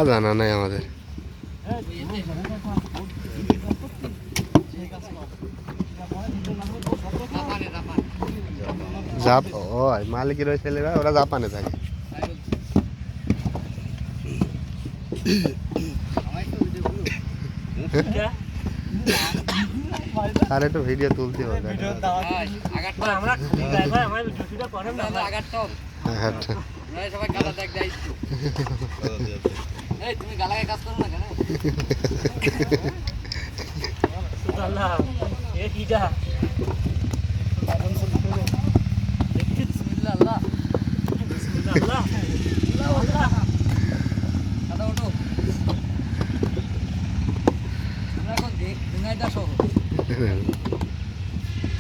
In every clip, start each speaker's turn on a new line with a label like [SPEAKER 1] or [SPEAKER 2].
[SPEAKER 1] জানা নাই আমাদের। ও মালিকের ওই ছেলেরা ওরা জাপানে থাকে। আর একটু ভিডিও তুলতে হবে।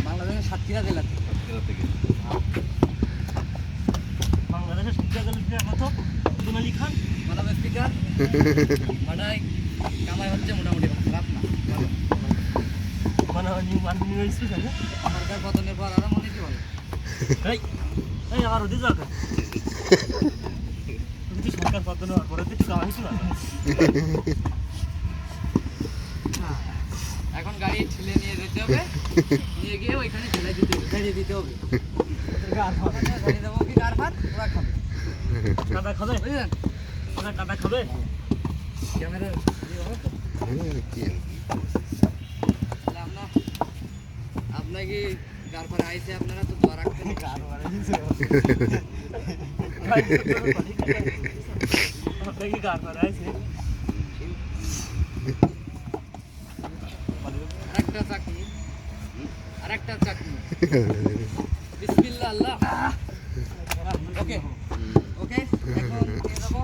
[SPEAKER 2] বাংলাদেশের সাতক্ষীরা জেলা থেকে বাংলাদেশের সাতক্ষীরা জেলা কত সোনালী খান মানব স্পিকার মানে কামাই হচ্ছে মোটামুটি খারাপ না মানে সরকার পতনের পর আরো মনে কি বলে এই আমার ওদিকে দরকার সরকার পতন হওয়ার পরে তো কামাই হচ্ছে না। এখন গাড়ি ঠেলে নিয়ে যেতে হবে, নিয়ে গিয়ে ওইখানে ঠেলে দিতে হবে, ঠেলে দিতে হবে। গাড়ি দেবো কি কার ভাত ওরা খাবে, কাদা খাবে বুঝলেন, ওরা কাদা খাবে। ক্যামেরা আপনাকে গার পরে আইসে আপনারা তো দোয়া রাখতেন আপনাকে গার পরে আইসে আরেকটা চাকনি আরেকটা চাকনি বিসমিল্লাহ আল্লাহ ওকে ওকে এখন দিয়ে দেবো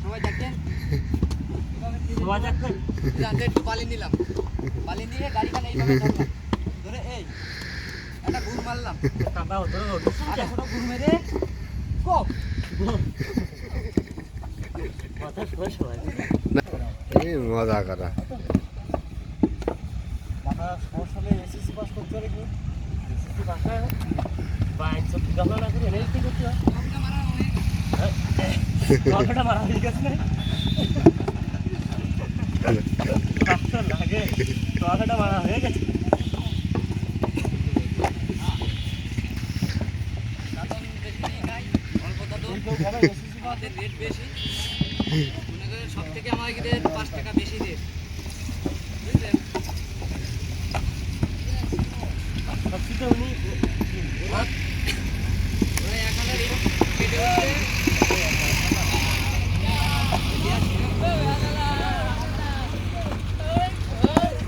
[SPEAKER 2] সবাই দেখেন সবাই দেখেন জানতে একটু বালি নিলাম বালি নিয়ে গাড়িখানে এইভাবে ধরলাম ধরে এই একটা ঘুর মারলাম টাটা ধরে আরে ছোট ঘুর মেরে কো কথা শেষ হয়
[SPEAKER 1] এই মজা করা
[SPEAKER 2] বাবা সমস্যা হলে এসএসসি পাস করতে পারে কি এসএসসি পাস হয় বাইন সব গালা না করে এলএলবি করতে হয় কথাটা মারা হয়ে গেছে না কথা লাগে কথাটা মারা হয়ে গেছে দাদন বেশি নেই গাই অল্প দাদন এসএসসি পাসের রেট বেশি মনে করে সব থেকে আমাদের 5 টাকা বেশি রেট বুঝলেন সবচেয়ে উনি